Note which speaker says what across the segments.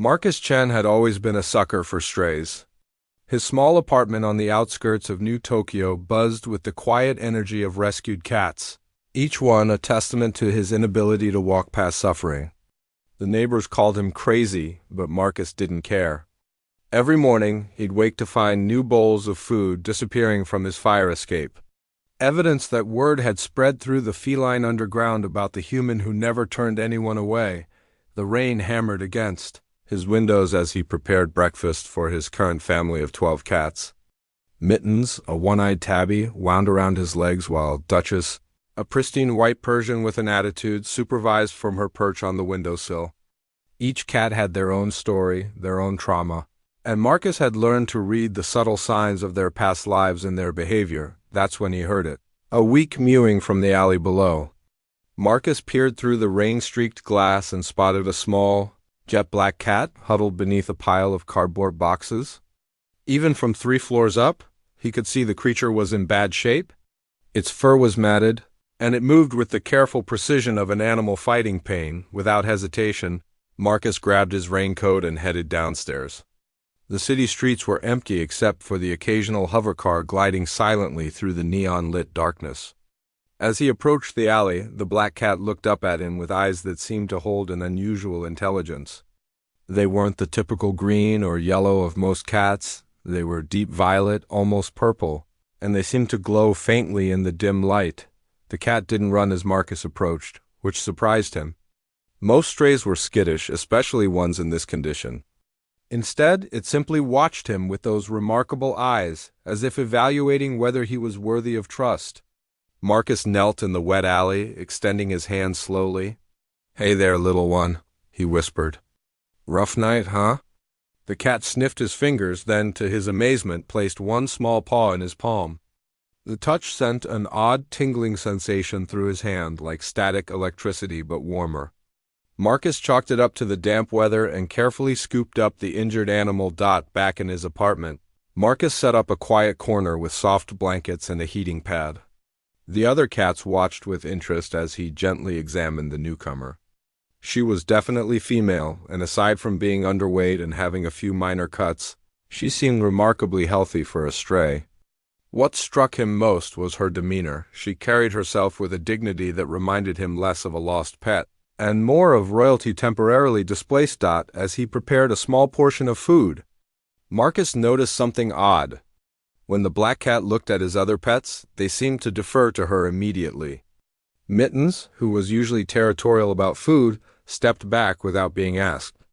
Speaker 1: Marcus Chen had always been a sucker for strays. His small apartment on the outskirts of New Tokyo buzzed with the quiet energy of rescued cats, each one a testament to his inability to walk past suffering. The neighbors called him crazy, but Marcus didn't care. Every morning, he'd wake to find new bowls of food disappearing from his fire escape. Evidence that word had spread through the feline underground about the human who never turned anyone away. The rain hammered against his windows as he prepared breakfast for his current family of 12 cats. Mittens, a one-eyed tabby, wound around his legs while Duchess, a pristine white Persian with an attitude, supervised from her perch on the windowsill. Each cat had their own story, their own trauma, and Marcus had learned to read the subtle signs of their past lives in their behavior. That's when he heard it. A weak mewing from the alley below. Marcus peered through the rain-streaked glass and spotted a small, jet-black cat huddled beneath a pile of cardboard boxes. Even from 3 floors up, he could see the creature was in bad shape. Its fur was matted, and it moved with the careful precision of an animal fighting pain. Without hesitation, Marcus grabbed his raincoat and headed downstairs. The city streets were empty except for the occasional hovercar gliding silently through the neon-lit darkness. As he approached the alley, the black cat looked up at him with eyes that seemed to hold an unusual intelligence. They weren't the typical green or yellow of most cats. They were deep violet, almost purple, and they seemed to glow faintly in the dim light. The cat didn't run as Marcus approached, which surprised him. Most strays were skittish, especially ones in this condition. Instead, it simply watched him with those remarkable eyes, as if evaluating whether he was worthy of trust. Marcus knelt in the wet alley, extending his hand slowly. "Hey there, little one," he whispered. "Rough night, huh?" The cat sniffed his fingers, then, to his amazement, placed one small paw in his palm. The touch sent an odd tingling sensation through his hand, like static electricity but warmer. Marcus chalked it up to the damp weather and carefully scooped up the injured animal back in his apartment. Marcus set up a quiet corner with soft blankets and a heating pad. The other cats watched with interest as he gently examined the newcomer. She was definitely female, and aside from being underweight and having a few minor cuts, she seemed remarkably healthy for a stray. What struck him most was her demeanor. She carried herself with a dignity that reminded him less of a lost pet, and more of royalty temporarily displaced. As he prepared a small portion of food, Marcus noticed something odd. When the black cat looked at his other pets, they seemed to defer to her immediately. Mittens, who was usually territorial about food, stepped back without being asked.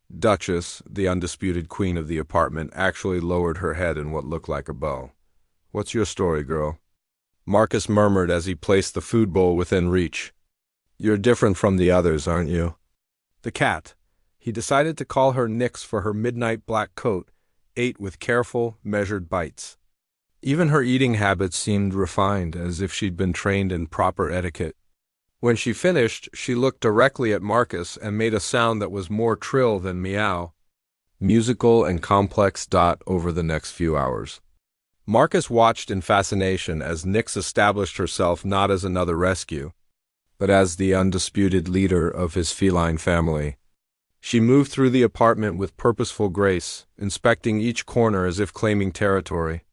Speaker 1: Duchess, the undisputed queen of the apartment, actually lowered her head in what looked like a bow. "What's your story, girl?" Marcus murmured as he placed the food bowl within reach. "You're different from the others, aren't you?" The cat, he decided to call her Nyx for her midnight black coat, ate with careful, measured bites. Even her eating habits seemed refined, as if she'd been trained in proper etiquette. When she finished, she looked directly at Marcus and made a sound that was more trill than meow. Musical and complex. Over the next few hours, Marcus watched in fascination as Nyx established herself not as another rescue, but as the undisputed leader of his feline family. She moved through the apartment with purposeful grace, inspecting each corner as if claiming territory.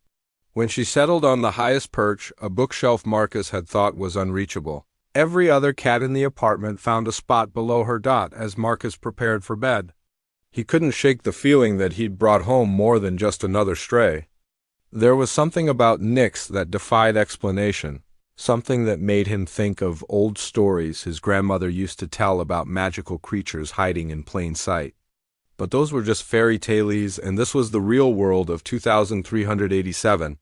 Speaker 1: When she settled on the highest perch, a bookshelf Marcus had thought was unreachable, every other cat in the apartment found a spot below her. As Marcus prepared for bed, he couldn't shake the feeling that he'd brought home more than just another stray. There was something about Nyx that defied explanation, something that made him think of old stories his grandmother used to tell about magical creatures hiding in plain sight. But those were just fairy tales, and this was the real world of 2387,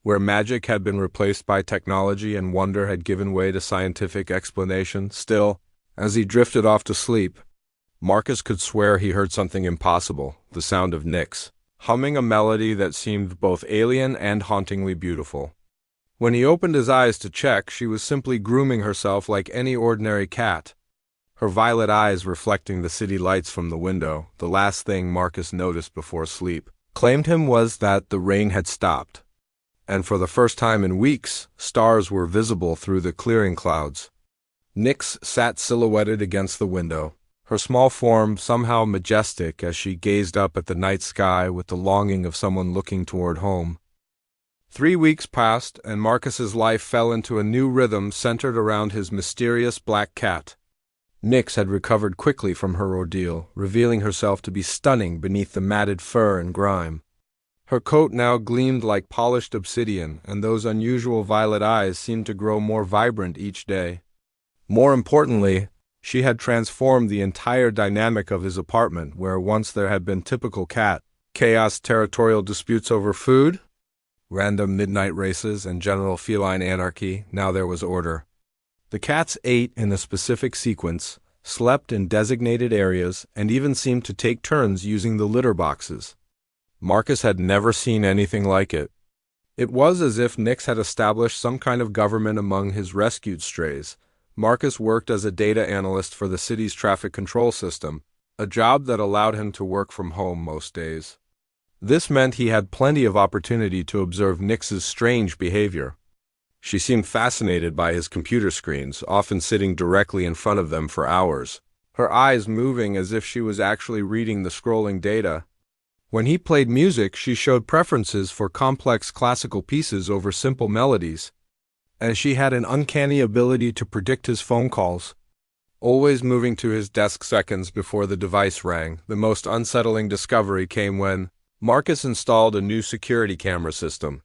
Speaker 1: where magic had been replaced by technology and wonder had given way to scientific explanation. Still, as he drifted off to sleep, Marcus could swear he heard something impossible, the sound of Nyx, humming a melody that seemed both alien and hauntingly beautiful. When he opened his eyes to check, she was simply grooming herself like any ordinary cat. Her violet eyes reflecting the city lights from the window, the last thing Marcus noticed before sleep, claimed him was that the rain had stopped. And for the first time in weeks, stars were visible through the clearing clouds. Nyx sat silhouetted against the window, her small form somehow majestic as she gazed up at the night sky with the longing of someone looking toward home. 3 weeks passed, and Marcus's life fell into a new rhythm centered around his mysterious black cat. Nyx had recovered quickly from her ordeal, revealing herself to be stunning beneath the matted fur and grime. Her coat now gleamed like polished obsidian, and those unusual violet eyes seemed to grow more vibrant each day. More importantly, she had transformed the entire dynamic of his apartment, where once there had been typical cat chaos, territorial disputes over food, random midnight races, and general feline anarchy. Now there was order. The cats ate in a specific sequence, slept in designated areas, and even seemed to take turns using the litter boxes. Marcus had never seen anything like it. It was as if Nyx had established some kind of government among his rescued strays. Marcus worked as a data analyst for the city's traffic control system, a job that allowed him to work from home most days. This meant he had plenty of opportunity to observe Nyx's strange behavior. She seemed fascinated by his computer screens, often sitting directly in front of them for hours, her eyes moving as if she was actually reading the scrolling data. When he played music, she showed preferences for complex classical pieces over simple melodies, and she had an uncanny ability to predict his phone calls, always moving to his desk seconds before the device rang. The most unsettling discovery came when Marcus installed a new security camera system.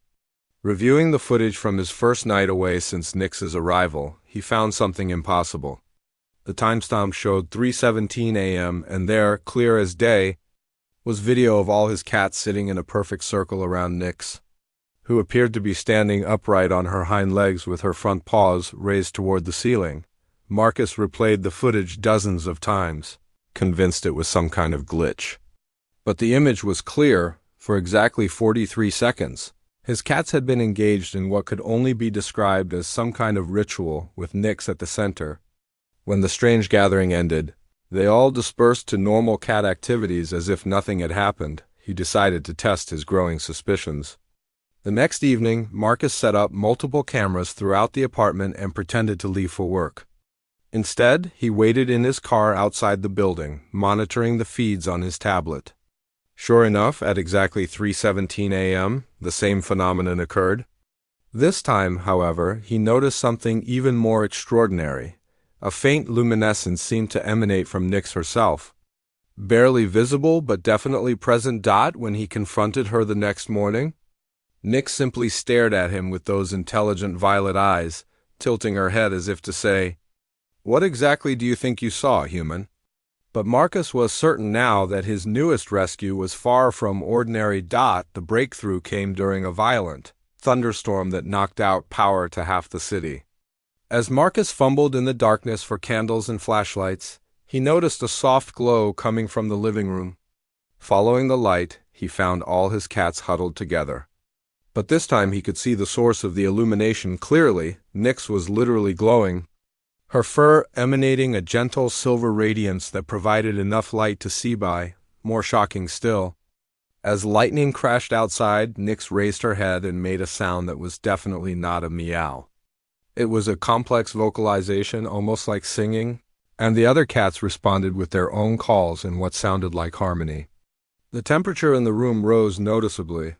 Speaker 1: Reviewing the footage from his first night away since Nyx's arrival, he found something impossible. The timestamp showed 3:17 a.m., and there, clear as day, was video of all his cats sitting in a perfect circle around Nyx, who appeared to be standing upright on her hind legs with her front paws raised toward the ceiling. Marcus replayed the footage dozens of times, convinced it was some kind of glitch. But the image was clear for exactly 43 seconds. His cats had been engaged in what could only be described as some kind of ritual, with Nyx at the center. When the strange gathering ended, they all dispersed to normal cat activities as if nothing had happened. He decided to test his growing suspicions. The next evening, Marcus set up multiple cameras throughout the apartment and pretended to leave for work. Instead, he waited in his car outside the building, monitoring the feeds on his tablet. Sure enough, at exactly 3:17 a.m., the same phenomenon occurred. This time, however, he noticed something even more extraordinary. A faint luminescence seemed to emanate from Nyx herself. Barely visible but definitely present. When he confronted her the next morning, Nyx simply stared at him with those intelligent violet eyes, tilting her head as if to say, "What exactly do you think you saw, human?" But Marcus was certain now that his newest rescue was far from ordinary. The breakthrough came during a violent thunderstorm that knocked out power to half the city. As Marcus fumbled in the darkness for candles and flashlights, he noticed a soft glow coming from the living room. Following the light, he found all his cats huddled together. But this time he could see the source of the illumination clearly. Nyx was literally glowing, her fur emanating a gentle silver radiance that provided enough light to see by. More shocking still, as lightning crashed outside, Nyx raised her head and made a sound that was definitely not a meow. It was a complex vocalization, almost like singing, and the other cats responded with their own calls in what sounded like harmony. The temperature in the room rose noticeably,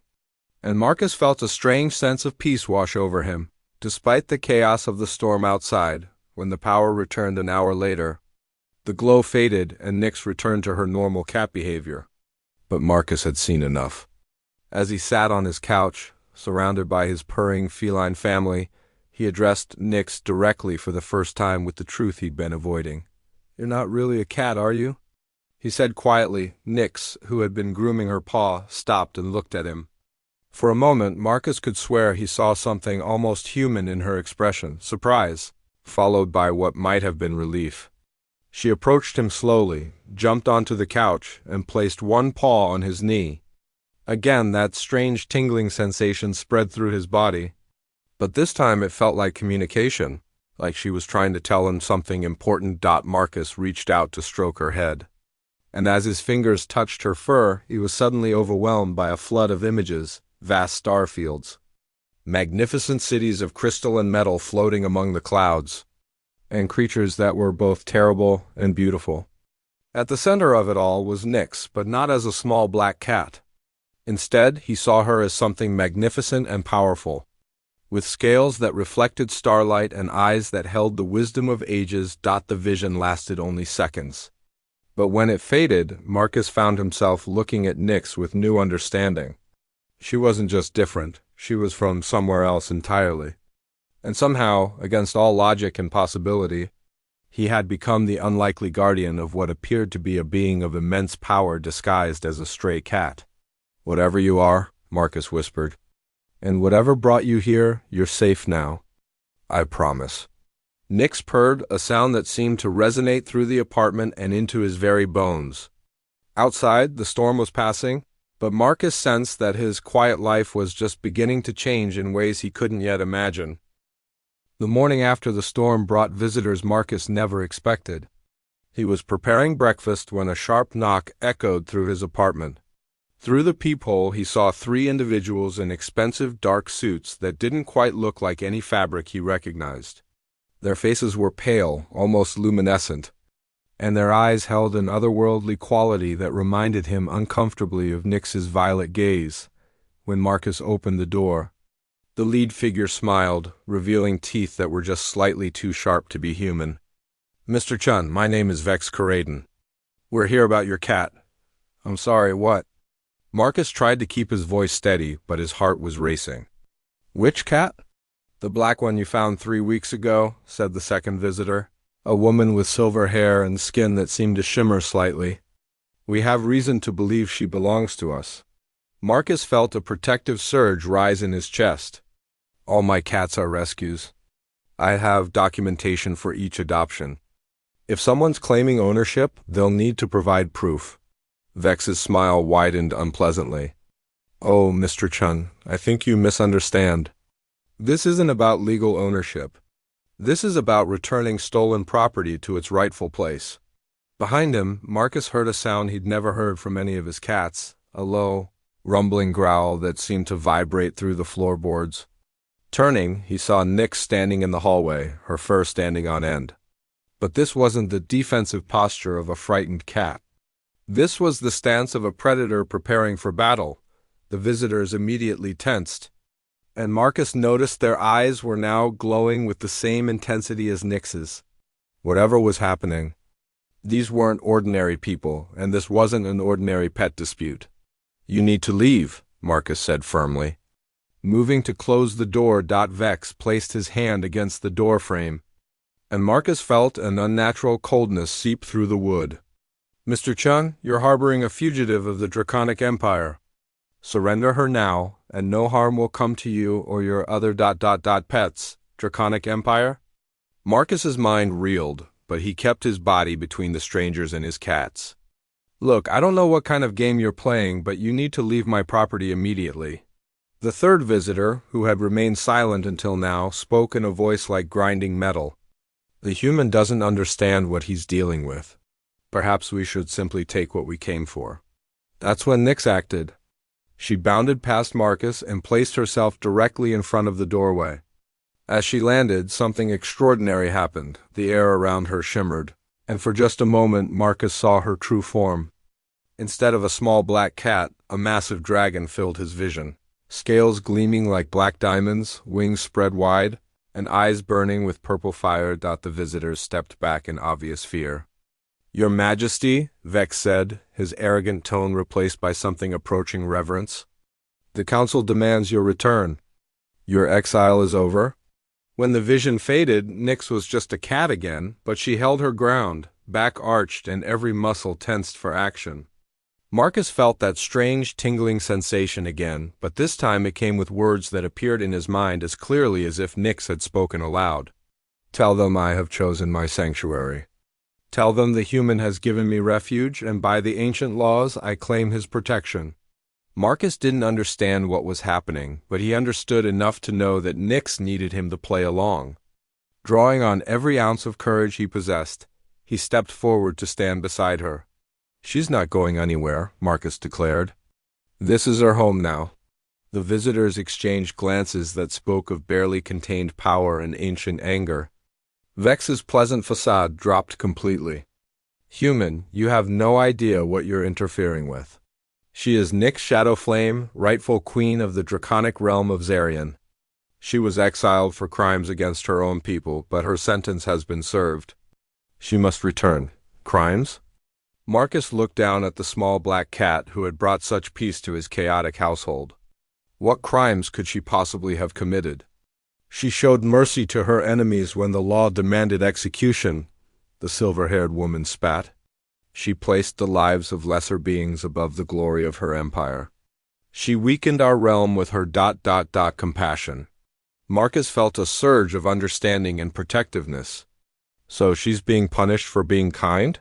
Speaker 1: and Marcus felt a strange sense of peace wash over him. Despite the chaos of the storm outside, when the power returned an hour later, the glow faded and Nyx returned to her normal cat behavior. But Marcus had seen enough. As he sat on his couch, surrounded by his purring feline family, he addressed Nyx directly for the first time with the truth he'd been avoiding. "You're not really a cat, are you?" he said quietly. Nyx, who had been grooming her paw, stopped and looked at him. For a moment, Marcus could swear he saw something almost human in her expression, surprise, followed by what might have been relief. She approached him slowly, jumped onto the couch, and placed one paw on his knee. Again, that strange tingling sensation spread through his body. But this time it felt like communication, like she was trying to tell him something important. Marcus reached out to stroke her head, and as his fingers touched her fur, he was suddenly overwhelmed by a flood of images, vast star fields, magnificent cities of crystal and metal floating among the clouds, and creatures that were both terrible and beautiful. At the center of it all was Nyx, but not as a small black cat. Instead, he saw her as something magnificent and powerful. With scales that reflected starlight and eyes that held the wisdom of ages, the vision lasted only seconds. But when it faded, Marcus found himself looking at Nyx with new understanding. She wasn't just different, she was from somewhere else entirely. And somehow, against all logic and possibility, he had become the unlikely guardian of what appeared to be a being of immense power disguised as a stray cat. "Whatever you are," Marcus whispered, "and whatever brought you here, you're safe now. I promise." Nyx purred, a sound that seemed to resonate through the apartment and into his very bones. Outside, the storm was passing, but Marcus sensed that his quiet life was just beginning to change in ways he couldn't yet imagine. The morning after the storm brought visitors Marcus never expected. He was preparing breakfast when a sharp knock echoed through his apartment. Through the peephole he saw 3 individuals in expensive dark suits that didn't quite look like any fabric he recognized. Their faces were pale, almost luminescent, and their eyes held an otherworldly quality that reminded him uncomfortably of Nyx's violet gaze. When Marcus opened the door, the lead figure smiled, revealing teeth that were just slightly too sharp to be human. "Mr. Chun, my name is Vex Karaden. We're here about your cat." "I'm sorry, what?" Marcus tried to keep his voice steady, but his heart was racing. "Which cat?" "The black one you found 3 weeks ago," said the second visitor, a woman with silver hair and skin that seemed to shimmer slightly. "We have reason to believe she belongs to us." Marcus felt a protective surge rise in his chest. "All my cats are rescues. I have documentation for each adoption. If someone's claiming ownership, they'll need to provide proof." Vex's smile widened unpleasantly. "Oh, Mr. Chun, I think you misunderstand. This isn't about legal ownership. This is about returning stolen property to its rightful place." Behind him, Marcus heard a sound he'd never heard from any of his cats, a low, rumbling growl that seemed to vibrate through the floorboards. Turning, he saw Nyx standing in the hallway, her fur standing on end. But this wasn't the defensive posture of a frightened cat. This was the stance of a predator preparing for battle. The visitors immediately tensed, and Marcus noticed their eyes were now glowing with the same intensity as Nyx's. Whatever was happening, these weren't ordinary people, and this wasn't an ordinary pet dispute. "You need to leave," Marcus said firmly. Moving to close the door, Vex placed his hand against the door frame, and Marcus felt an unnatural coldness seep through the wood. "Mr. Chun, you're harboring a fugitive of the Draconic Empire. Surrender her now, and no harm will come to you or your other pets. Draconic Empire?" Marcus's mind reeled, but he kept his body between the strangers and his cats. "Look, I don't know what kind of game you're playing, but you need to leave my property immediately." The third visitor, who had remained silent until now, spoke in a voice like grinding metal. "The human doesn't understand what he's dealing with. Perhaps we should simply take what we came for." That's when Nyx acted. She bounded past Marcus and placed herself directly in front of the doorway. As she landed, something extraordinary happened. The air around her shimmered, and for just a moment Marcus saw her true form. Instead of a small black cat, a massive dragon filled his vision. Scales gleaming like black diamonds, wings spread wide, and eyes burning with purple fire. The visitors stepped back in obvious fear. "Your Majesty," Vex said, his arrogant tone replaced by something approaching reverence, "the Council demands your return. Your exile is over." When the vision faded, Nyx was just a cat again, but she held her ground, back arched and every muscle tensed for action. Marcus felt that strange, tingling sensation again, but this time it came with words that appeared in his mind as clearly as if Nyx had spoken aloud. "Tell them I have chosen my sanctuary. Tell them the human has given me refuge, and by the ancient laws I claim his protection." Marcus didn't understand what was happening, but he understood enough to know that Nyx needed him to play along. Drawing on every ounce of courage he possessed, he stepped forward to stand beside her. "She's not going anywhere," Marcus declared. "This is her home now." The visitors exchanged glances that spoke of barely contained power and ancient anger. Vex's pleasant facade dropped completely. Human, you have no idea what you're interfering with. She is Nyx Shadowflame, rightful queen of the draconic realm of Zarian. She was exiled for crimes against her own people, but her sentence has been served. She must return. Crimes? Marcus looked down at the small black cat who had brought such peace to his chaotic household. What crimes could she possibly have committed? She showed mercy to her enemies when the law demanded execution, the silver-haired woman spat. She placed the lives of lesser beings above the glory of her empire. She weakened our realm with her compassion. Marcus felt a surge of understanding and protectiveness. So she's being punished for being kind?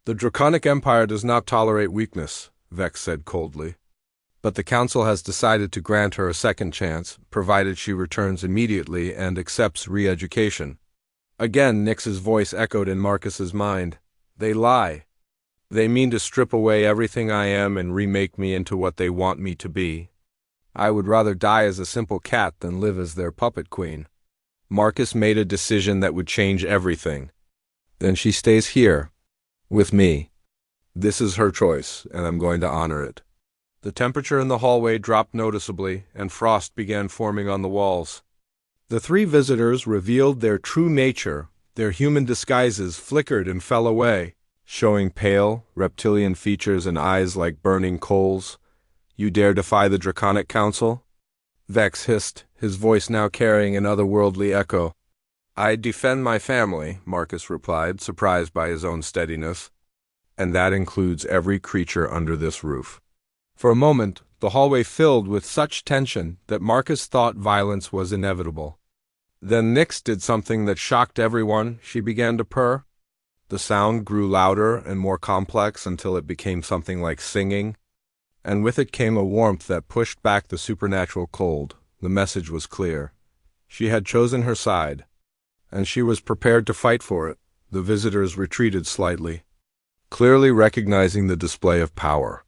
Speaker 1: The Draconic Empire does not tolerate weakness, Vex said coldly. But the Council has decided to grant her a second chance, provided she returns immediately and accepts re-education. Again, Nyx's voice echoed in Marcus's mind. They lie. They mean to strip away everything I am and remake me into what they want me to be. I would rather die as a simple cat than live as their puppet queen. Marcus made a decision that would change everything. Then she stays here, with me. This is her choice, and I'm going to honor it. The temperature in the hallway dropped noticeably, and frost began forming on the walls. The three visitors revealed their true nature. Their human disguises flickered and fell away, showing pale, reptilian features and eyes like burning coals. You dare defy the Draconic Council? Vex hissed, his voice now carrying an otherworldly echo. I defend my family, Marcus replied, surprised by his own steadiness. And that includes every creature under this roof. For a moment, the hallway filled with such tension that Marcus thought violence was inevitable. Then Nyx did something that shocked everyone. She began to purr. The sound grew louder and more complex until it became something like singing. And with it came a warmth that pushed back the supernatural cold. The message was clear. She had chosen her side, and she was prepared to fight for it. The visitors retreated slightly, clearly recognizing the display of power.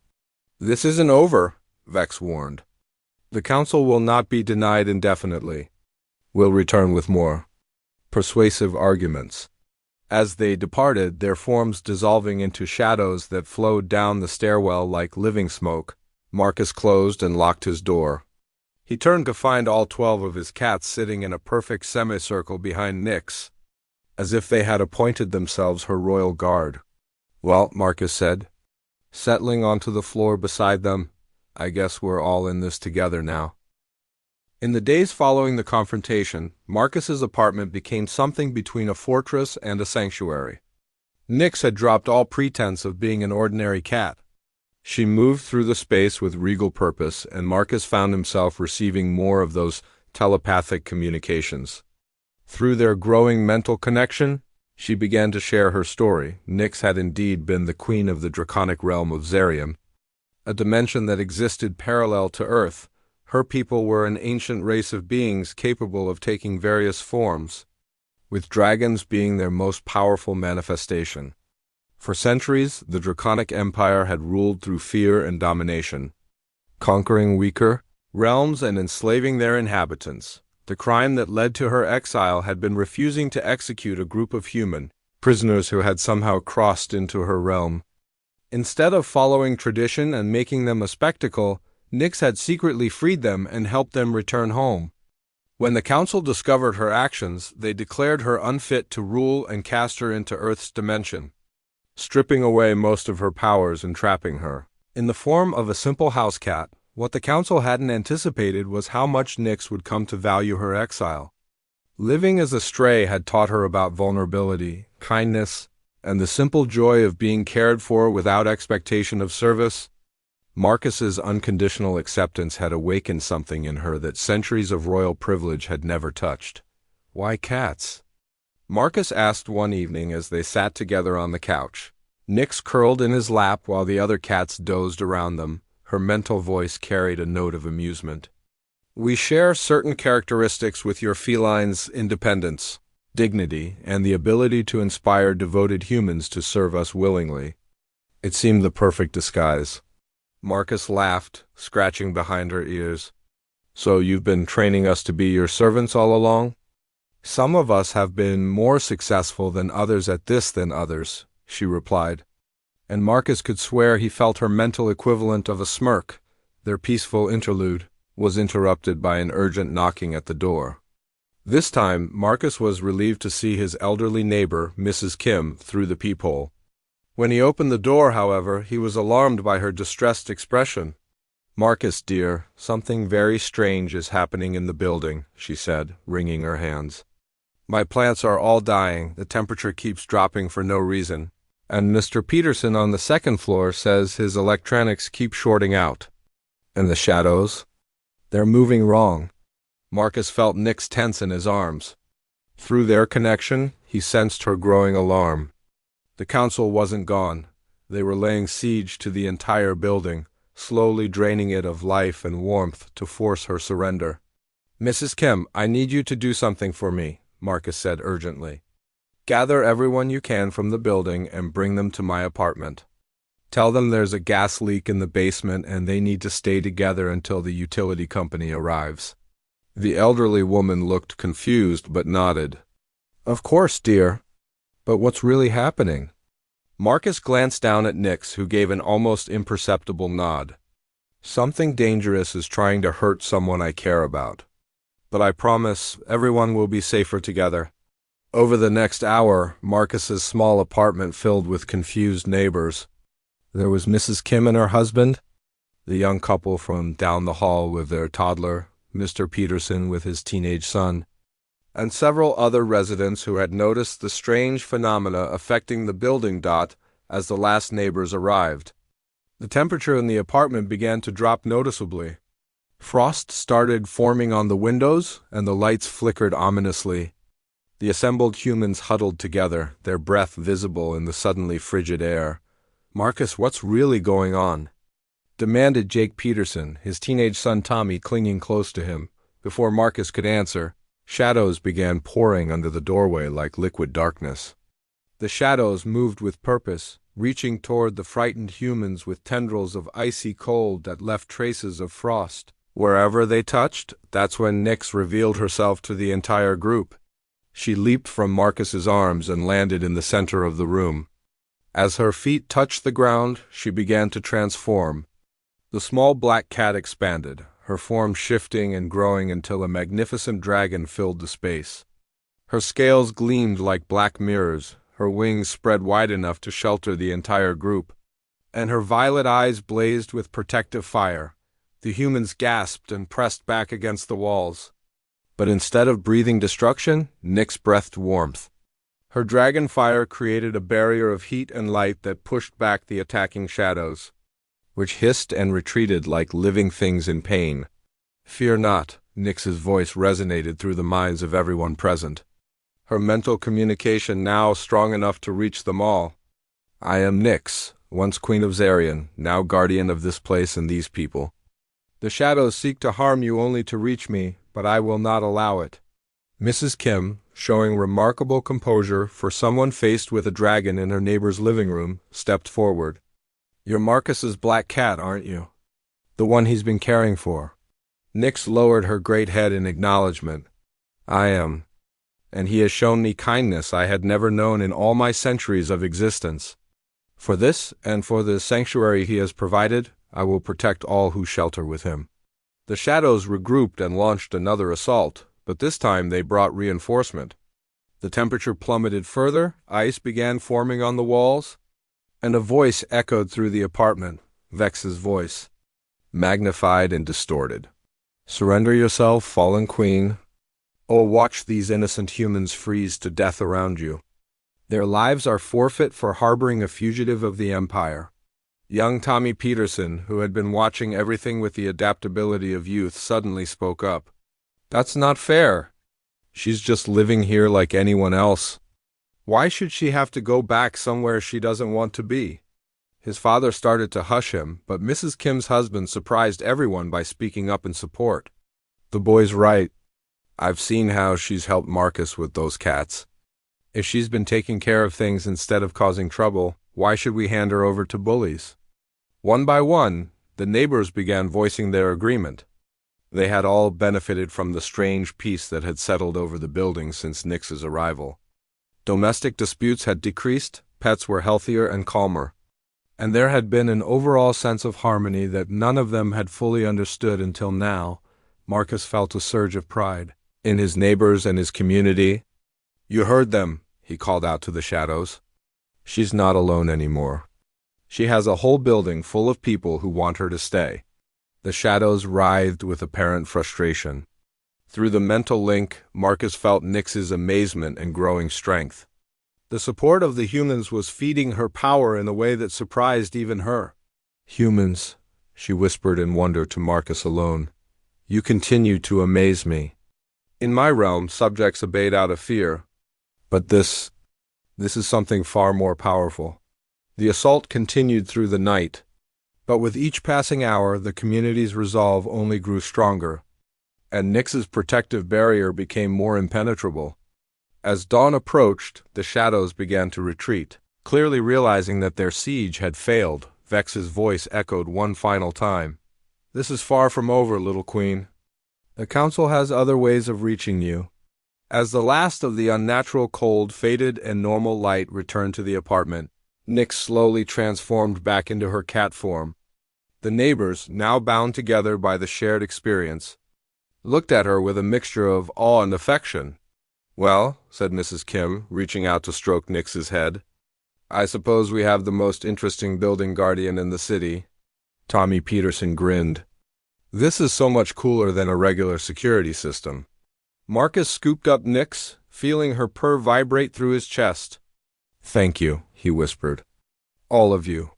Speaker 1: This isn't over, Vex warned. The Council will not be denied indefinitely. We'll return with more persuasive arguments. As they departed, their forms dissolving into shadows that flowed down the stairwell like living smoke, Marcus closed and locked his door. He turned to find all 12 of his cats sitting in a perfect semicircle behind Nyx, as if they had appointed themselves her royal guard. Well, Marcus said, settling onto the floor beside them, I guess we're all in this together now. In the days following the confrontation, Marcus's apartment became something between a fortress and a sanctuary. Nyx had dropped all pretense of being an ordinary cat. She moved through the space with regal purpose, and Marcus found himself receiving more of those telepathic communications. Through their growing mental connection, she began to share her story. Nyx had indeed been the queen of the draconic realm of Zarian, a dimension that existed parallel to Earth. Her people were an ancient race of beings capable of taking various forms, with dragons being their most powerful manifestation. For centuries, the Draconic Empire had ruled through fear and domination, conquering weaker realms and enslaving their inhabitants. The crime that led to her exile had been refusing to execute a group of human prisoners who had somehow crossed into her realm. Instead of following tradition and making them a spectacle, Nyx had secretly freed them and helped them return home. When the Council discovered her actions, they declared her unfit to rule and cast her into Earth's dimension, stripping away most of her powers and trapping her in the form of a simple house cat. What the Council hadn't anticipated was how much Nyx would come to value her exile. Living as a stray had taught her about vulnerability, kindness, and the simple joy of being cared for without expectation of service. Marcus's unconditional acceptance had awakened something in her that centuries of royal privilege had never touched. Why cats? Marcus asked one evening as they sat together on the couch. Nyx curled in his lap while the other cats dozed around them. Her mental voice carried a note of amusement. We share certain characteristics with your feline's independence, dignity, and the ability to inspire devoted humans to serve us willingly. It seemed the perfect disguise. Marcus laughed, scratching behind her ears. So you've been training us to be your servants all along? Some of us have been more successful than others at this than others, she replied. And Marcus could swear he felt her mental equivalent of a smirk. Their peaceful interlude was interrupted by an urgent knocking at the door. This time, Marcus was relieved to see his elderly neighbor, Mrs. Kim, through the peephole. When he opened the door, however, he was alarmed by her distressed expression. "Marcus, dear, something very strange is happening in the building," she said, wringing her hands. "My plants are all dying, the temperature keeps dropping for no reason, and Mr. Peterson on the second floor says his electronics keep shorting out. And the shadows? They're moving wrong." Marcus felt Nick's tense in his arms. Through their connection, he sensed her growing alarm. The council wasn't gone. They were laying siege to the entire building, slowly draining it of life and warmth to force her surrender. "Mrs. Kim, I need you to do something for me," Marcus said urgently. "Gather everyone you can from the building and bring them to my apartment. Tell them there's a gas leak in the basement and they need to stay together until the utility company arrives." The elderly woman looked confused but nodded. "Of course, dear. But what's really happening?" Marcus glanced down at Nix, who gave an almost imperceptible nod. "Something dangerous is trying to hurt someone I care about. But I promise everyone will be safer together." Over the next hour, Marcus's small apartment filled with confused neighbors. There was Mrs. Kim and her husband, the young couple from down the hall with their toddler, Mr. Peterson with his teenage son, and several other residents who had noticed the strange phenomena affecting the building. As the last neighbors arrived, the temperature in the apartment began to drop noticeably. Frost started forming on the windows, and the lights flickered ominously. The assembled humans huddled together, their breath visible in the suddenly frigid air. "Marcus, what's really going on?" demanded Jake Peterson, his teenage son Tommy clinging close to him. Before Marcus could answer, shadows began pouring under the doorway like liquid darkness. The shadows moved with purpose, reaching toward the frightened humans with tendrils of icy cold that left traces of frost. Wherever they touched, that's when Nyx revealed herself to the entire group. She leaped from Marcus's arms and landed in the center of the room. As her feet touched the ground, she began to transform. The small black cat expanded, her form shifting and growing until a magnificent dragon filled the space. Her scales gleamed like black mirrors, her wings spread wide enough to shelter the entire group, and her violet eyes blazed with protective fire. The humans gasped and pressed back against the walls. But instead of breathing destruction, Nyx breathed warmth. Her dragon fire created a barrier of heat and light that pushed back the attacking shadows, which hissed and retreated like living things in pain. "Fear not," Nyx's voice resonated through the minds of everyone present, her mental communication now strong enough to reach them all. "I am Nyx, once Queen of Zarian, now guardian of this place and these people. The shadows seek to harm you only to reach me, but I will not allow it." Mrs. Kim, showing remarkable composure for someone faced with a dragon in her neighbor's living room, stepped forward. "You're Marcus's black cat, aren't you? The one he's been caring for." Nyx lowered her great head in acknowledgement. "I am. And he has shown me kindness I had never known in all my centuries of existence. For this, and for the sanctuary he has provided, I will protect all who shelter with him." The shadows regrouped and launched another assault, but this time they brought reinforcement. The temperature plummeted further, ice began forming on the walls, and a voice echoed through the apartment, Vex's voice, magnified and distorted. "Surrender yourself, fallen queen, or watch these innocent humans freeze to death around you. Their lives are forfeit for harboring a fugitive of the Empire." Young Tommy Peterson, who had been watching everything with the adaptability of youth, suddenly spoke up. "That's not fair. She's just living here like anyone else. Why should she have to go back somewhere she doesn't want to be?" His father started to hush him, but Mrs. Kim's husband surprised everyone by speaking up in support. "The boy's right. I've seen how she's helped Marcus with those cats. If she's been taking care of things instead of causing trouble, why should we hand her over to bullies?" One by one, the neighbors began voicing their agreement. They had all benefited from the strange peace that had settled over the building since Nyx's arrival. Domestic disputes had decreased, pets were healthier and calmer. And there had been an overall sense of harmony that none of them had fully understood until now. Marcus felt a surge of pride in his neighbors and his community. "You heard them," he called out to the shadows. "She's not alone anymore. She has a whole building full of people who want her to stay." The shadows writhed with apparent frustration. Through the mental link, Marcus felt Nyx's amazement and growing strength. The support of the humans was feeding her power in a way that surprised even her. "Humans," she whispered in wonder to Marcus alone, "you continue to amaze me. In my realm, subjects obeyed out of fear. But this is something far more powerful." The assault continued through the night, but with each passing hour, the community's resolve only grew stronger, and Nyx's protective barrier became more impenetrable. As dawn approached, the shadows began to retreat. Clearly realizing that their siege had failed, Vex's voice echoed one final time. "This is far from over, little queen. The council has other ways of reaching you." As the last of the unnatural cold faded and normal light returned to the apartment, Nyx slowly transformed back into her cat form. The neighbors, now bound together by the shared experience, looked at her with a mixture of awe and affection. "Well," said Mrs. Kim, reaching out to stroke Nyx's head, "I suppose we have the most interesting building guardian in the city." Tommy Peterson grinned. "This is so much cooler than a regular security system." Marcus scooped up Nyx, feeling her purr vibrate through his chest. "Thank you," he whispered. "All of you."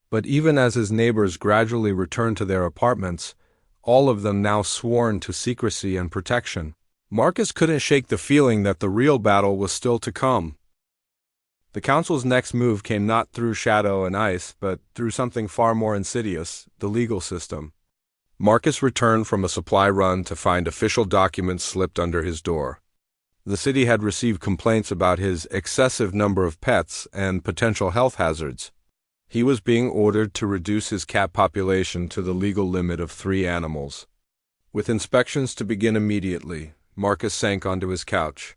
Speaker 1: But even as his neighbors gradually returned to their apartments, all of them now sworn to secrecy and protection, Marcus couldn't shake the feeling that the real battle was still to come. The council's next move came not through shadow and ice, but through something far more insidious, the legal system. Marcus returned from a supply run to find official documents slipped under his door. The city had received complaints about his excessive number of pets and potential health hazards. He was being ordered to reduce his cat population to the legal limit of 3 animals. With inspections to begin immediately, Marcus sank onto his couch,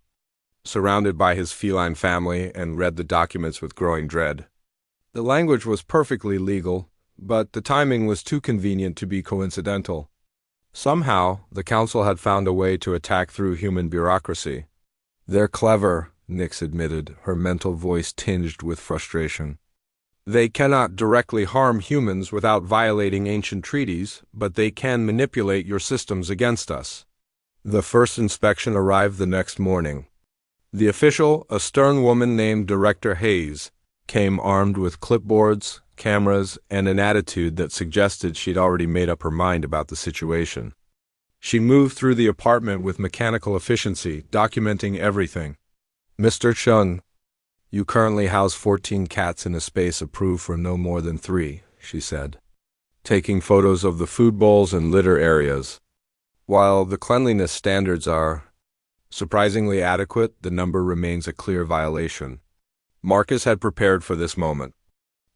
Speaker 1: surrounded by his feline family, and read the documents with growing dread. The language was perfectly legal, but the timing was too convenient to be coincidental. Somehow, the council had found a way to attack through human bureaucracy. "They're clever," Nyx admitted, her mental voice tinged with frustration. "They cannot directly harm humans without violating ancient treaties, but they can manipulate your systems against us." The first inspection arrived the next morning. The official, a stern woman named Director Hayes, came armed with clipboards, cameras, and an attitude that suggested she'd already made up her mind about the situation. She moved through the apartment with mechanical efficiency, documenting everything. "Mr. Chung, you currently house 14 cats in a space approved for no more than 3, she said, taking photos of the food bowls and litter areas. While the cleanliness standards are surprisingly adequate, the number remains a clear violation. Marcus had prepared for this moment.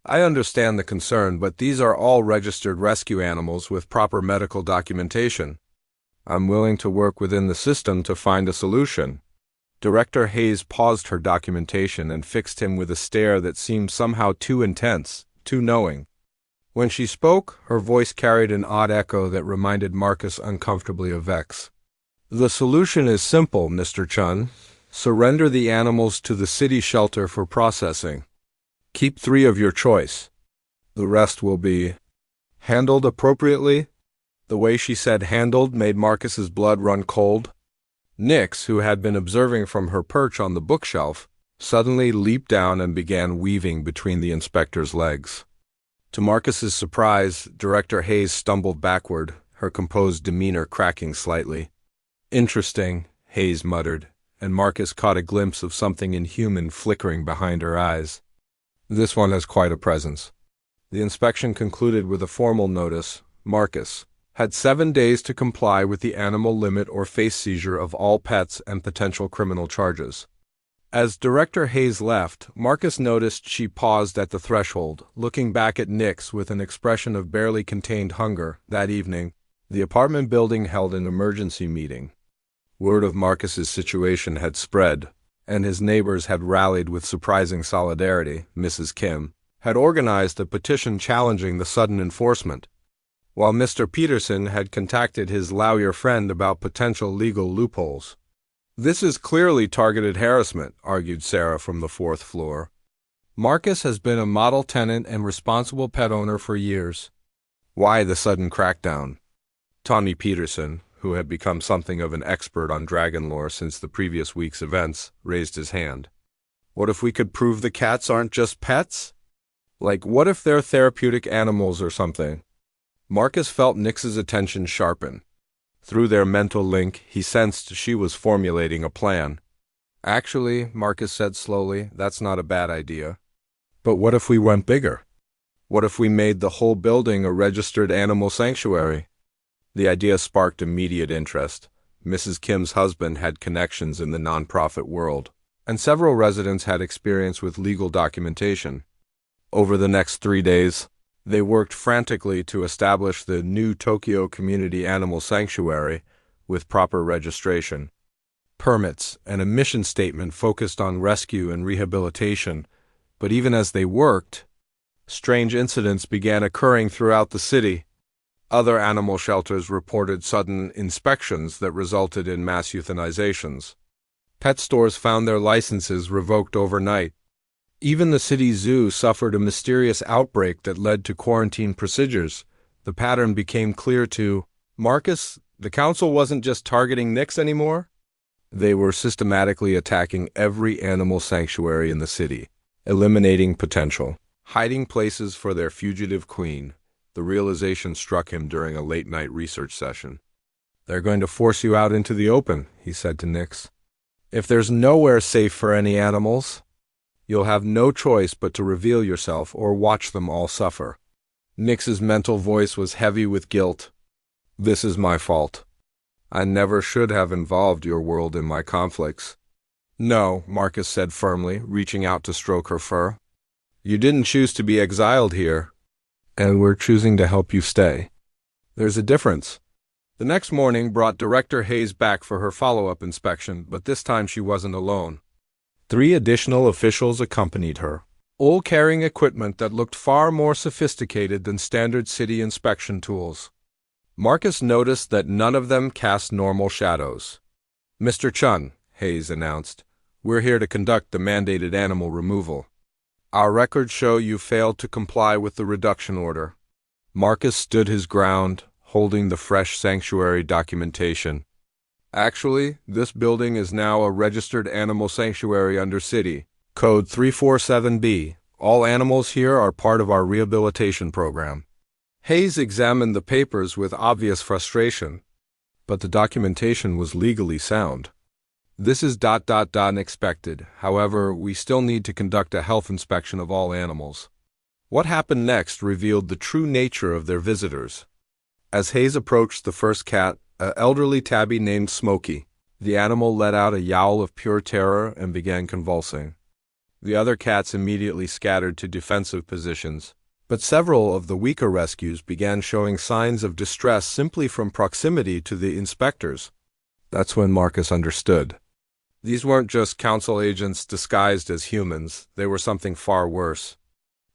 Speaker 1: "I understand the concern, but these are all registered rescue animals with proper medical documentation. I'm willing to work within the system to find a solution." Director Hayes paused her documentation and fixed him with a stare that seemed somehow too intense, too knowing. When she spoke, her voice carried an odd echo that reminded Marcus uncomfortably of Vex. "The solution is simple, Mr. Chun. Surrender the animals to the city shelter for processing. Keep 3 of your choice. The rest will be handled appropriately." The way she said handled made Marcus's blood run cold. Nyx, who had been observing from her perch on the bookshelf, suddenly leaped down and began weaving between the inspector's legs. To Marcus's surprise, Director Hayes stumbled backward, her composed demeanor cracking slightly. "Interesting," Hayes muttered, and Marcus caught a glimpse of something inhuman flickering behind her eyes. "This one has quite a presence." The inspection concluded with a formal notice. Marcus had 7 days to comply with the animal limit or face seizure of all pets and potential criminal charges. As Director Hayes left, Marcus noticed she paused at the threshold, looking back at Nyx with an expression of barely contained hunger. That evening, the apartment building held an emergency meeting. Word of Marcus's situation had spread, and his neighbors had rallied with surprising solidarity. Mrs. Kim had organized a petition challenging the sudden enforcement, while Mr. Peterson had contacted his lawyer friend about potential legal loopholes. "This is clearly targeted harassment," argued Sarah from the fourth floor. "Marcus has been a model tenant and responsible pet owner for years. Why the sudden crackdown?" Tommy Peterson, who had become something of an expert on dragon lore since the previous week's events, raised his hand. "What if we could prove the cats aren't just pets? Like, what if they're therapeutic animals or something?" Marcus felt Nyx's attention sharpen. Through their mental link, he sensed she was formulating a plan. "Actually," Marcus said slowly, "that's not a bad idea. But what if we went bigger? What if we made the whole building a registered animal sanctuary?" The idea sparked immediate interest. Mrs. Kim's husband had connections in the nonprofit world, and several residents had experience with legal documentation. Over the next 3 days, they worked frantically to establish the new Tokyo Community Animal Sanctuary with proper registration, permits, and a mission statement focused on rescue and rehabilitation. But even as they worked, strange incidents began occurring throughout the city. Other animal shelters reported sudden inspections that resulted in mass euthanizations. Pet stores found their licenses revoked overnight. Even the city zoo suffered a mysterious outbreak that led to quarantine procedures. The pattern became clear to Marcus. The council wasn't just targeting Nyx anymore. They were systematically attacking every animal sanctuary in the city, eliminating potential hiding places for their fugitive queen. The realization struck him during a late-night research session. "They're going to force you out into the open," he said to Nyx. "If there's nowhere safe for any animals, you'll have no choice but to reveal yourself or watch them all suffer." Nyx's mental voice was heavy with guilt. "This is my fault. I never should have involved your world in my conflicts." "No," Marcus said firmly, reaching out to stroke her fur. "You didn't choose to be exiled here, and we're choosing to help you stay. There's a difference." The next morning brought Director Hayes back for her follow-up inspection, but this time she wasn't alone. 3 additional officials accompanied her, all carrying equipment that looked far more sophisticated than standard city inspection tools. Marcus noticed that none of them cast normal shadows. "Mr. Chun," Hayes announced, "we're here to conduct the mandated animal removal. Our records show you failed to comply with the reduction order." Marcus stood his ground, holding the fresh sanctuary documentation. "Actually, this building is now a registered animal sanctuary under City Code 347B. All animals here are part of our rehabilitation program." Hayes examined the papers with obvious frustration, but the documentation was legally sound. "This is ... expected. However, we still need to conduct a health inspection of all animals." What happened next revealed the true nature of their visitors. As Hayes approached the first cat, an elderly tabby named Smokey, the animal let out a yowl of pure terror and began convulsing. The other cats immediately scattered to defensive positions, but several of the weaker rescues began showing signs of distress simply from proximity to the inspectors. That's when Marcus understood. These weren't just council agents disguised as humans, they were something far worse.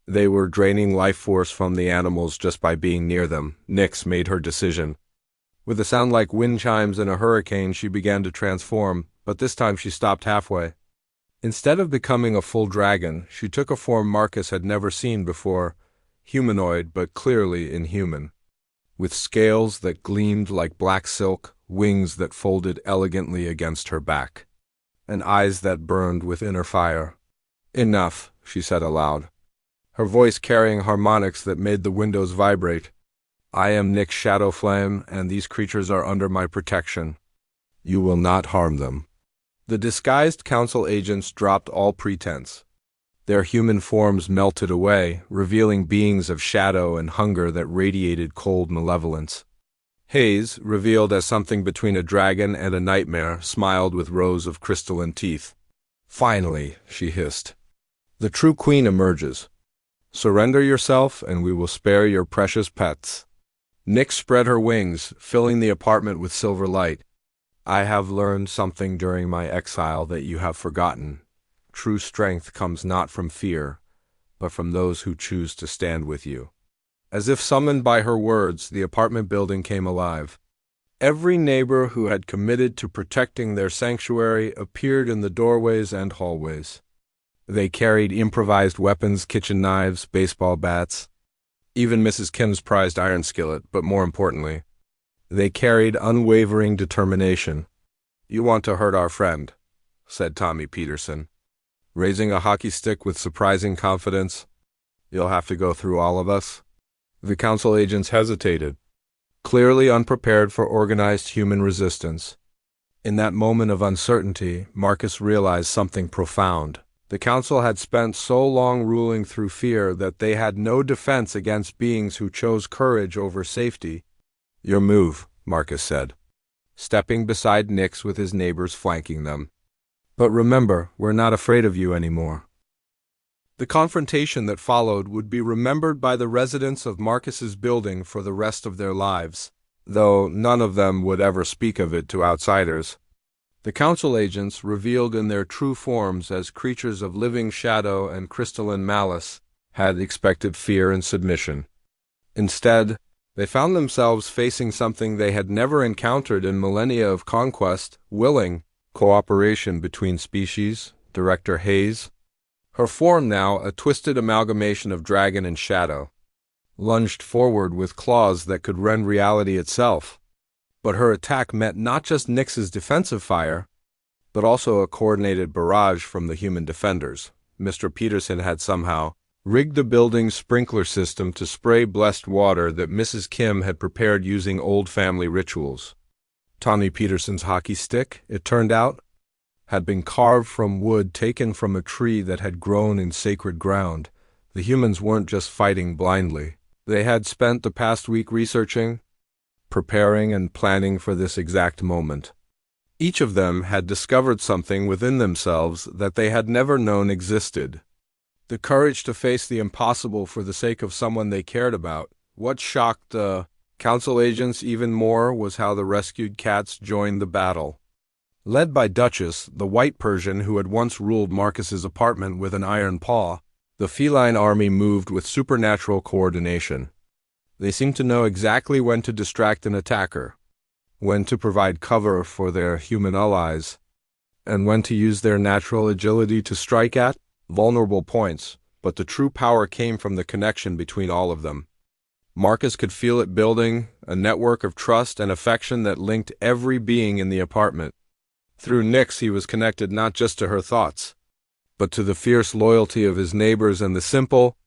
Speaker 1: They were draining life force from the animals just by being near them. Nyx made her decision. With a sound like wind chimes in a hurricane, she began to transform, but this time she stopped halfway. Instead of becoming a full dragon, she took a form Marcus had never seen before, humanoid but clearly inhuman. With scales that gleamed like black silk, wings that folded elegantly against her back, and eyes that burned with inner fire. "Enough," she said aloud, her voice carrying harmonics that made the windows vibrate. "I am Nyx Shadowflame, and these creatures are under my protection. You will not harm them." The disguised council agents dropped all pretense. Their human forms melted away, revealing beings of shadow and hunger that radiated cold malevolence. Hayes, revealed as something between a dragon and a nightmare, smiled with rows of crystalline teeth. "Finally," she hissed, "the true queen emerges. Surrender yourself, and we will spare your precious pets." Nyx spread her wings, filling the apartment with silver light. I have learned something during my exile that you have forgotten. True strength comes not from fear, but from those who choose to stand with you. As if summoned by her words, the apartment building came alive. Every neighbor who had committed to protecting their sanctuary appeared in the doorways and hallways. They carried improvised weapons, kitchen knives, baseball bats, even Mrs. Kim's prized iron skillet, but more importantly, they carried unwavering determination. "You want to hurt our friend," said Tommy Peterson, raising a hockey stick with surprising confidence. "You'll have to go through all of us." The council agents hesitated, clearly unprepared for organized human resistance. In that moment of uncertainty, Marcus realized something profound. The council had spent so long ruling through fear that they had no defense against beings who chose courage over safety. "Your move," Marcus said, stepping beside Nix with his neighbors flanking them. "But remember, we're not afraid of you anymore." The confrontation that followed would be remembered by the residents of Marcus's building for the rest of their lives, though none of them would ever speak of it to outsiders. The council agents, revealed in their true forms as creatures of living shadow and crystalline malice, had expected fear and submission. Instead, they found themselves facing something they had never encountered in millennia of conquest: willing cooperation between species. Director Hayes, her form now a twisted amalgamation of dragon and shadow, lunged forward with claws that could rend reality itself. But her attack met not just Nix's defensive fire, but also a coordinated barrage from the human defenders. Mr. Peterson had somehow rigged the building's sprinkler system to spray blessed water that Mrs. Kim had prepared using old family rituals. Tommy Peterson's hockey stick, it turned out, had been carved from wood taken from a tree that had grown in sacred ground. The humans weren't just fighting blindly. They had spent the past week researching, preparing, and planning for this exact moment. Each of them had discovered something within themselves that they had never known existed. The courage to face the impossible for the sake of someone they cared about. What shocked the council agents even more was how the rescued cats joined the battle. Led by Duchess, the white Persian who had once ruled Marcus's apartment with an iron paw, the feline army moved with supernatural coordination. They seemed to know exactly when to distract an attacker, when to provide cover for their human allies, and when to use their natural agility to strike at vulnerable points. But the true power came from the connection between all of them. Marcus could feel it building, a network of trust and affection that linked every being in the apartment. Through Nix, he was connected not just to her thoughts, but to the fierce loyalty of his neighbors and the simple,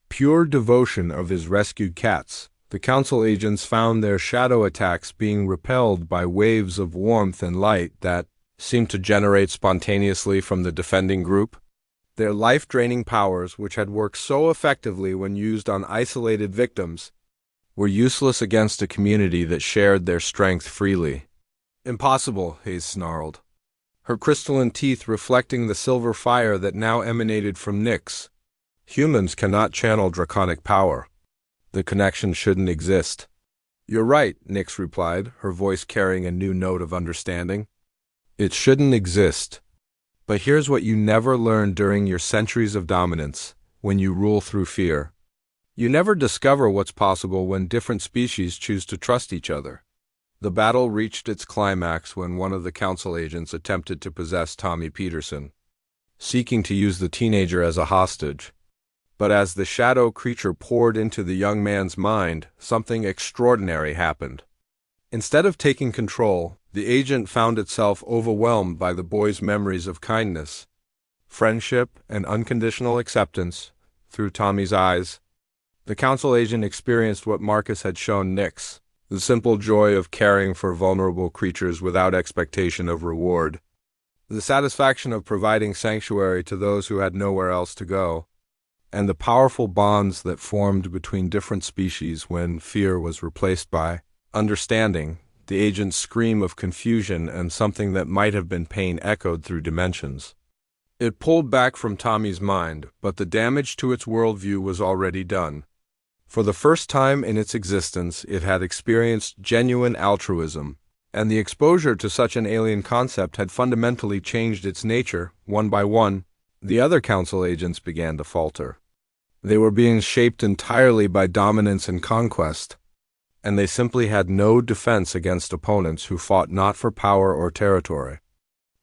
Speaker 1: pure devotion of his rescued cats. The council agents found their shadow attacks being repelled by waves of warmth and light that seemed to generate spontaneously from the defending group. Their life-draining powers, which had worked so effectively when used on isolated victims, were useless against a community that shared their strength freely. "Impossible," Hayes snarled, her crystalline teeth reflecting the silver fire that now emanated from Nix. "Humans cannot channel draconic power. The connection shouldn't exist." "You're right," Nix replied, her voice carrying a new note of understanding. "It shouldn't exist. But here's what you never learned during your centuries of dominance, when you rule through fear. You never discover what's possible when different species choose to trust each other." The battle reached its climax when one of the council agents attempted to possess Tommy Peterson, seeking to use the teenager as a hostage. But as the shadow creature poured into the young man's mind, something extraordinary happened. Instead of taking control, the agent found itself overwhelmed by the boy's memories of kindness, friendship, and unconditional acceptance through Tommy's eyes. The council agent experienced what Marcus had shown Nix, the simple joy of caring for vulnerable creatures without expectation of reward, the satisfaction of providing sanctuary to those who had nowhere else to go, and the powerful bonds that formed between different species when fear was replaced by understanding. The agent's scream of confusion and something that might have been pain echoed through dimensions. It pulled back from Tommy's mind, but the damage to its worldview was already done. For the first time in its existence, it had experienced genuine altruism, and the exposure to such an alien concept had fundamentally changed its nature. One by one, the other council agents began to falter. They were being shaped entirely by dominance and conquest, and they simply had no defense against opponents who fought not for power or territory,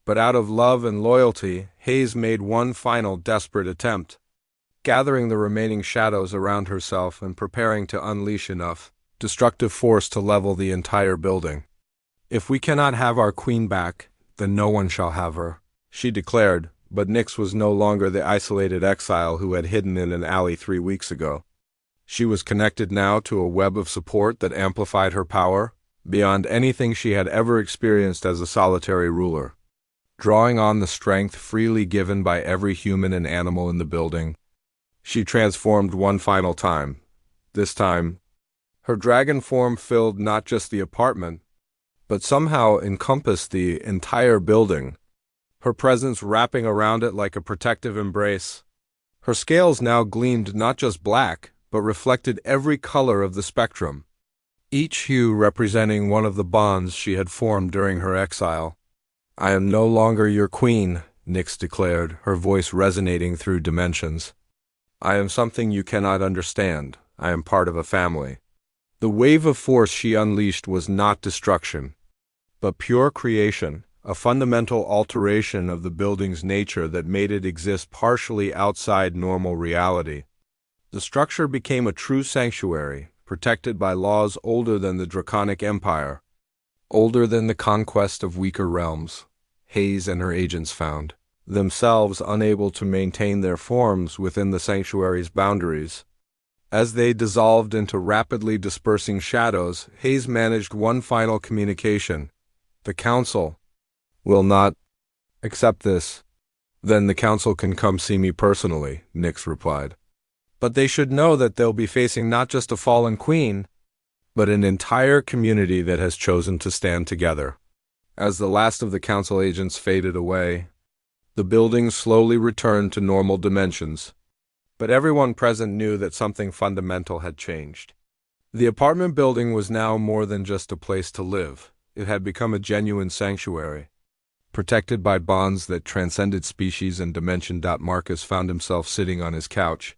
Speaker 1: but out of love and loyalty. Hayes made one final desperate attempt, gathering the remaining shadows around herself and preparing to unleash enough destructive force to level the entire building. "If we cannot have our queen back, then no one shall have her," she declared, but Nyx was no longer the isolated exile who had hidden in an alley 3 weeks ago. She was connected now to a web of support that amplified her power beyond anything she had ever experienced as a solitary ruler. Drawing on the strength freely given by every human and animal in the building, she transformed one final time. This time, her dragon form filled not just the apartment, but somehow encompassed the entire building, her presence wrapping around it like a protective embrace. Her scales now gleamed not just black, but reflected every color of the spectrum, each hue representing one of the bonds she had formed during her exile. "I am no longer your queen," Nyx declared, her voice resonating through dimensions. "I am something you cannot understand. I am part of a family." The wave of force she unleashed was not destruction, but pure creation, a fundamental alteration of the building's nature that made it exist partially outside normal reality. The structure became a true sanctuary, protected by laws older than the Draconic Empire, older than the conquest of weaker realms. Hayes and her agents found themselves unable to maintain their forms within the sanctuary's boundaries. As they dissolved into rapidly dispersing shadows, Hayes managed one final communication. "The Council will not accept this." "Then the Council can come see me personally," Nyx replied. "But they should know that they'll be facing not just a fallen queen, but an entire community that has chosen to stand together." As the last of the Council agents faded away, the building slowly returned to normal dimensions, but everyone present knew that something fundamental had changed. The apartment building was now more than just a place to live. It had become a genuine sanctuary, protected by bonds that transcended species and dimension. Marcus found himself sitting on his couch,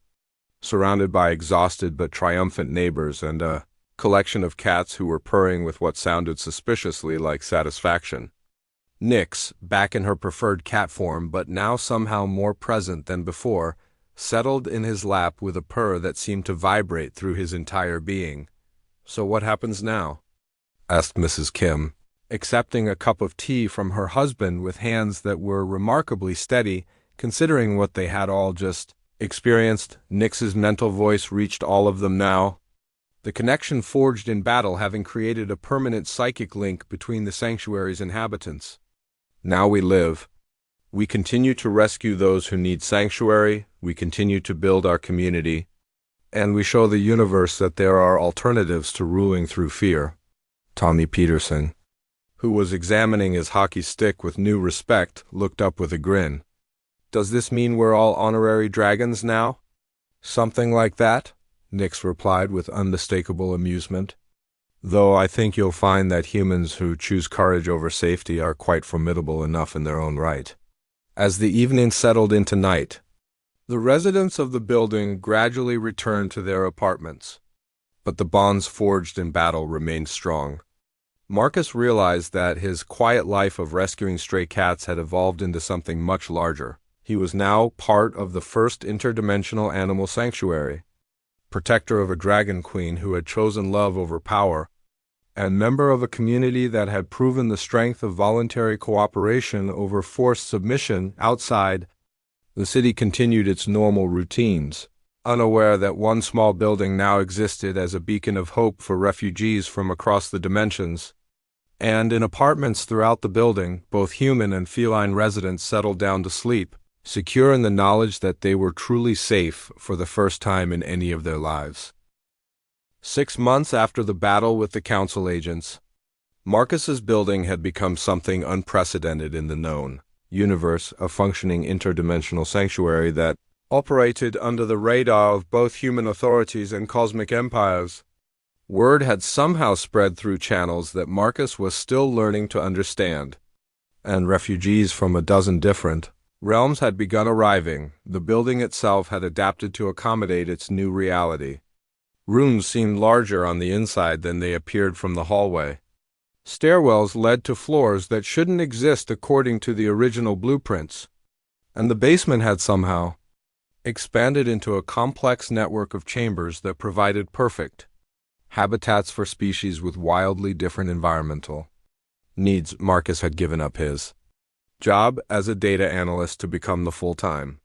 Speaker 1: surrounded by exhausted but triumphant neighbors and a collection of cats who were purring with what sounded suspiciously like satisfaction. Nyx, back in her preferred cat form but now somehow more present than before, settled in his lap with a purr that seemed to vibrate through his entire being. "So what happens now?" asked Mrs. Kim, accepting a cup of tea from her husband with hands that were remarkably steady, considering what they had all just experienced. Nyx's mental voice reached all of them now, the connection forged in battle having created a permanent psychic link between the sanctuary's inhabitants. "Now we live. We continue to rescue those who need sanctuary, we continue to build our community, and we show the universe that there are alternatives to ruling through fear." Tommy Peterson, who was examining his hockey stick with new respect, looked up with a grin. "Does this mean we're all honorary dragons now?" "Something like that," Nyx replied with unmistakable amusement. "Though I think you'll find that humans who choose courage over safety are quite formidable enough in their own right." As the evening settled into night, the residents of the building gradually returned to their apartments, but the bonds forged in battle remained strong. Marcus realized that his quiet life of rescuing stray cats had evolved into something much larger. He was now part of the first interdimensional animal sanctuary, protector of a dragon queen who had chosen love over power, and member of a community that had proven the strength of voluntary cooperation over forced submission. Outside, the city continued its normal routines, unaware that one small building now existed as a beacon of hope for refugees from across the dimensions. And in apartments throughout the building, both human and feline residents settled down to sleep, secure in the knowledge that they were truly safe for the first time in any of their lives. 6 months after the battle with the Council agents, Marcus's building had become something unprecedented in the known universe, a functioning interdimensional sanctuary that operated under the radar of both human authorities and cosmic empires. Word had somehow spread through channels that Marcus was still learning to understand, and refugees from a dozen different realms had begun arriving. The building itself had adapted to accommodate its new reality. Rooms seemed larger on the inside than they appeared from the hallway. Stairwells led to floors that shouldn't exist according to the original blueprints, and the basement had somehow expanded into a complex network of chambers that provided perfect habitats for species with wildly different environmental needs. Marcus had given up his job as a data analyst to become the full-time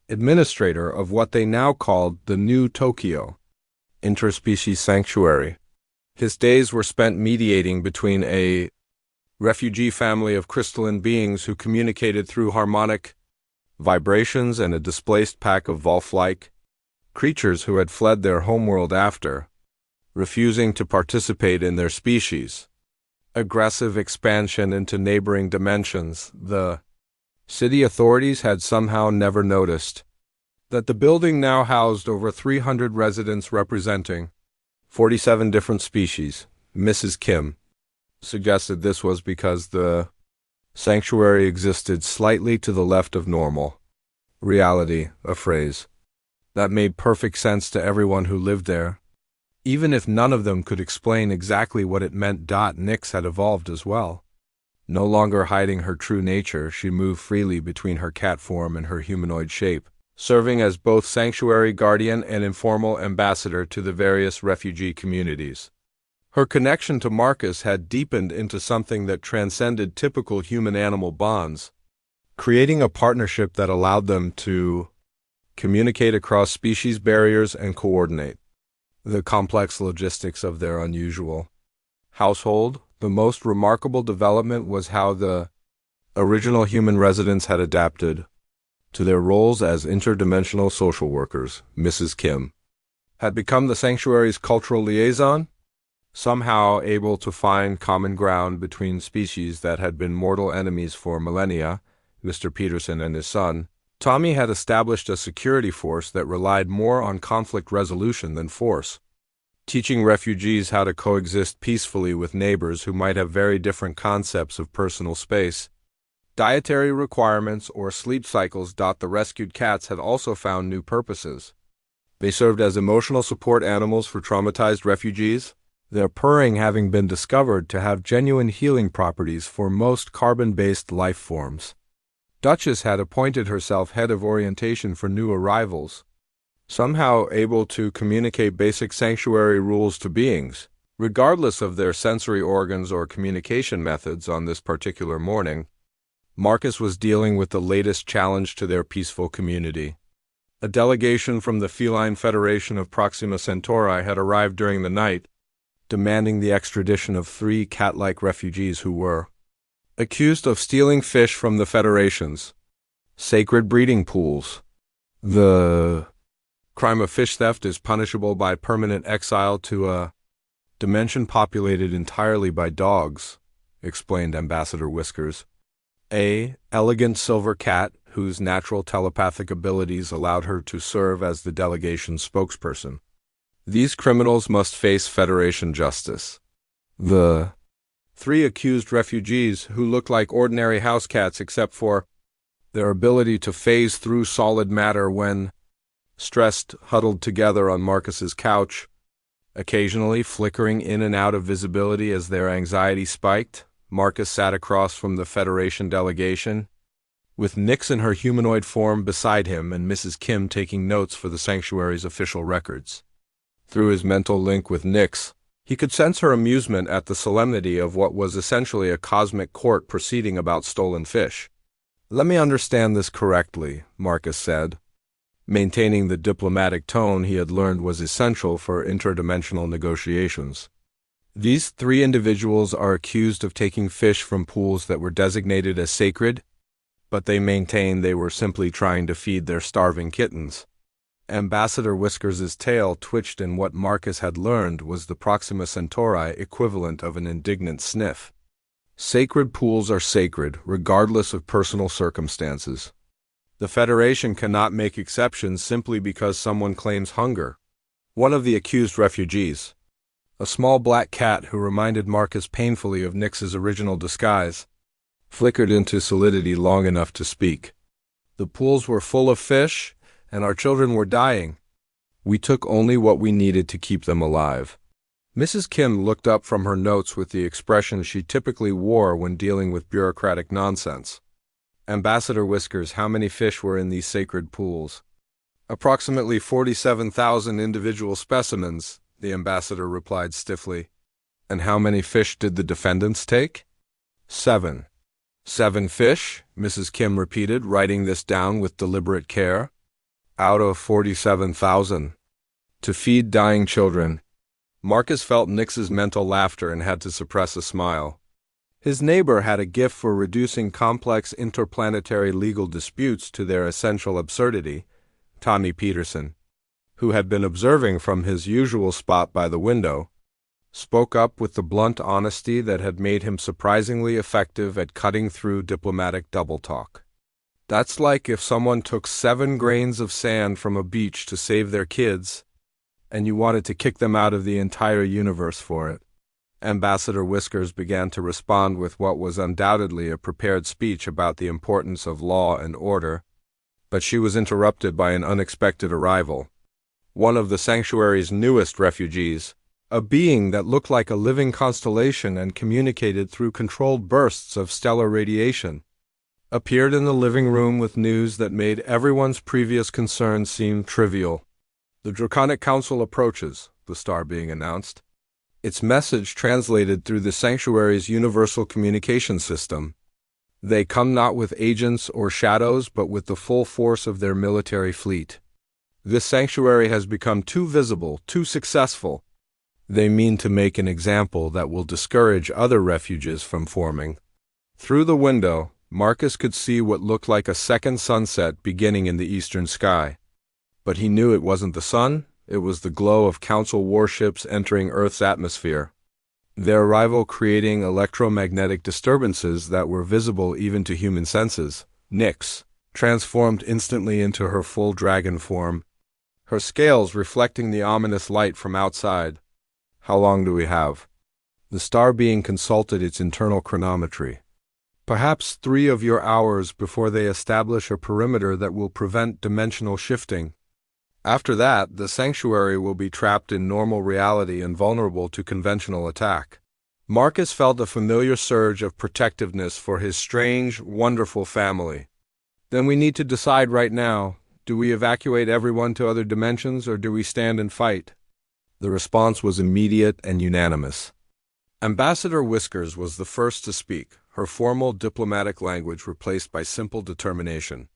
Speaker 1: administrator of what they now called the New Tokyo Interspecies Sanctuary. His days were spent mediating between a refugee family of crystalline beings who communicated through harmonic vibrations and a displaced pack of Volf-like creatures who had fled their homeworld after refusing to participate in their species' aggressive expansion into neighboring dimensions. The city authorities had somehow never noticed that the building now housed over 300 residents representing 47 different species. Mrs. Kim suggested this was because the sanctuary existed slightly to the left of normal reality, a phrase that made perfect sense to everyone who lived there, even if none of them could explain exactly what it meant. Nyx had evolved as well. No longer hiding her true nature, she moved freely between her cat form and her humanoid shape, serving as both sanctuary guardian and informal ambassador to the various refugee communities. Her connection to Marcus had deepened into something that transcended typical human-animal bonds, creating a partnership that allowed them to communicate across species barriers and coordinate the complex logistics of their unusual household. The most remarkable development was how the original human residents had adapted to their roles as interdimensional social workers. Mrs. Kim had become the sanctuary's cultural liaison, somehow able to find common ground between species that had been mortal enemies for millennia. Mr. Peterson and his son, Tommy, had established a security force that relied more on conflict resolution than force, teaching refugees how to coexist peacefully with neighbors who might have very different concepts of personal space, dietary requirements, or sleep cycles. The rescued cats had also found new purposes. They served as emotional support animals for traumatized refugees, their purring having been discovered to have genuine healing properties for most carbon-based life forms. Duchess had appointed herself head of orientation for new arrivals, somehow able to communicate basic sanctuary rules to beings, regardless of their sensory organs or communication methods. On this particular morning, Marcus was dealing with the latest challenge to their peaceful community. A delegation from the Feline Federation of Proxima Centauri had arrived during the night, demanding the extradition of 3 cat-like refugees who were accused of stealing fish from the Federation's sacred breeding pools. The crime of fish theft is punishable by permanent exile to a dimension populated entirely by dogs, explained Ambassador Whiskers, a elegant silver cat whose natural telepathic abilities allowed her to serve as the delegation's spokesperson. These criminals must face Federation justice. The 3 accused refugees, who looked like ordinary house cats except for their ability to phase through solid matter when stressed, huddled together on Marcus's couch, occasionally flickering in and out of visibility as their anxiety spiked. Marcus sat across from the Federation delegation, with Nyx in her humanoid form beside him and Mrs. Kim taking notes for the sanctuary's official records. Through his mental link with Nyx, he could sense her amusement at the solemnity of what was essentially a cosmic court proceeding about stolen fish. "Let me understand this correctly," Marcus said, maintaining the diplomatic tone he had learned was essential for interdimensional negotiations. "These 3 individuals are accused of taking fish from pools that were designated as sacred, but they maintain they were simply trying to feed their starving kittens." Ambassador Whiskers' tail twitched in what Marcus had learned was the Proxima Centauri equivalent of an indignant sniff. Sacred pools are sacred, regardless of personal circumstances. The Federation cannot make exceptions simply because someone claims hunger. One of the accused refugees, A small black cat who reminded Marcus painfully of Nix's original disguise, flickered into solidity long enough to speak. The pools were full of fish, and our children were dying. We took only what we needed to keep them alive. Mrs. Kim looked up from her notes with the expression she typically wore when dealing with bureaucratic nonsense. Ambassador Whiskers, how many fish were in these sacred pools? Approximately 47,000 individual specimens, the ambassador replied stiffly. And how many fish did the defendants take? 7. 7 fish, Mrs. Kim repeated, writing this down with deliberate care. Out of 47,000. To feed dying children. Marcus felt Nix's mental laughter and had to suppress a smile. His neighbor had a gift for reducing complex interplanetary legal disputes to their essential absurdity, Tommy Peterson, who had been observing from his usual spot by the window, spoke up with the blunt honesty that had made him surprisingly effective at cutting through diplomatic double-talk. That's like if someone took 7 grains of sand from a beach to save their kids, and you wanted to kick them out of the entire universe for it. Ambassador Whiskers began to respond with what was undoubtedly a prepared speech about the importance of law and order, but she was interrupted by an unexpected arrival. One of the sanctuary's newest refugees, a being that looked like a living constellation and communicated through controlled bursts of stellar radiation, appeared in the living room with news that made everyone's previous concerns seem trivial. The Draconic Council approaches, the star being announced, its message translated through the sanctuary's universal communication system. They come not with agents or shadows, but with the full force of their military fleet. This sanctuary has become too visible, too successful. They mean to make an example that will discourage other refuges from forming. Through the window, Marcus could see what looked like a second sunset beginning in the eastern sky. But he knew it wasn't the sun, it was the glow of Council warships entering Earth's atmosphere, their arrival creating electromagnetic disturbances that were visible even to human senses. Nyx, transformed instantly into her full dragon form, her scales reflecting the ominous light from outside. How long do we have? The star being consulted its internal chronometry. Perhaps 3 of your hours before they establish a perimeter that will prevent dimensional shifting. After that, the sanctuary will be trapped in normal reality and vulnerable to conventional attack. Marcus felt a familiar surge of protectiveness for his strange, wonderful family. Then we need to decide right now, do we evacuate everyone to other dimensions or do we stand and fight? The response was immediate and unanimous. Ambassador Whiskers was the first to speak, her formal diplomatic language replaced by simple determination.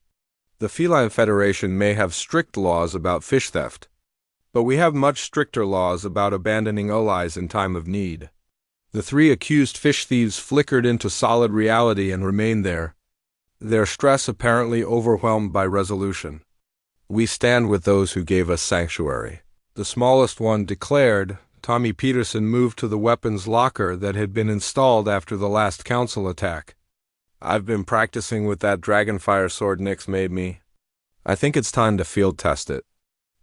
Speaker 1: The Feline Federation may have strict laws about fish theft, but we have much stricter laws about abandoning allies in time of need. The 3 accused fish thieves flickered into solid reality and remained there, their stress apparently overwhelmed by resolution. We stand with those who gave us sanctuary. The smallest one declared. Tommy Peterson moved to the weapons locker that had been installed after the last council attack. I've been practicing with that dragonfire sword Nyx made me. I think it's time to field test it.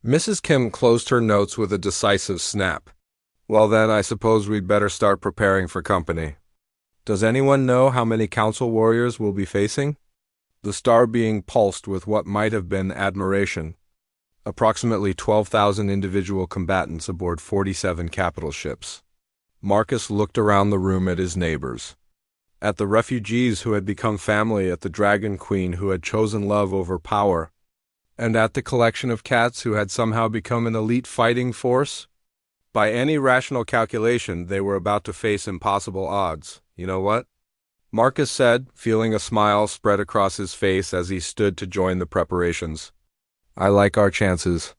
Speaker 1: Mrs. Kim closed her notes with a decisive snap. Well then, I suppose we'd better start preparing for company. Does anyone know how many council warriors we'll be facing? The star being pulsed with what might have been admiration. Approximately 12,000 individual combatants aboard 47 capital ships. Marcus looked around the room at his neighbors. At the refugees who had become family, at the Dragon Queen who had chosen love over power, and at the collection of cats who had somehow become an elite fighting force. By any rational calculation, they were about to face impossible odds. You know what? Marcus said, feeling a smile spread across his face as he stood to join the preparations. I like our chances.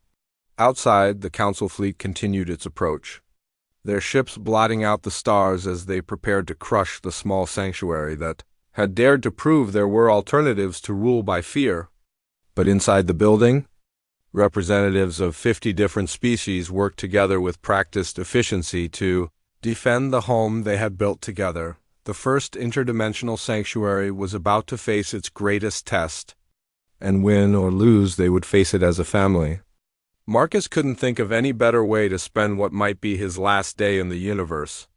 Speaker 1: Outside, the council fleet continued its approach, their ships blotting out the stars as they prepared to crush the small sanctuary that had dared to prove there were alternatives to rule by fear. But inside the building, representatives of 50 different species worked together with practiced efficiency to defend the home they had built together. The first interdimensional sanctuary was about to face its greatest test, and win or lose they would face it as a family. Marcus couldn't think of any better way to spend what might be his last day in the universe.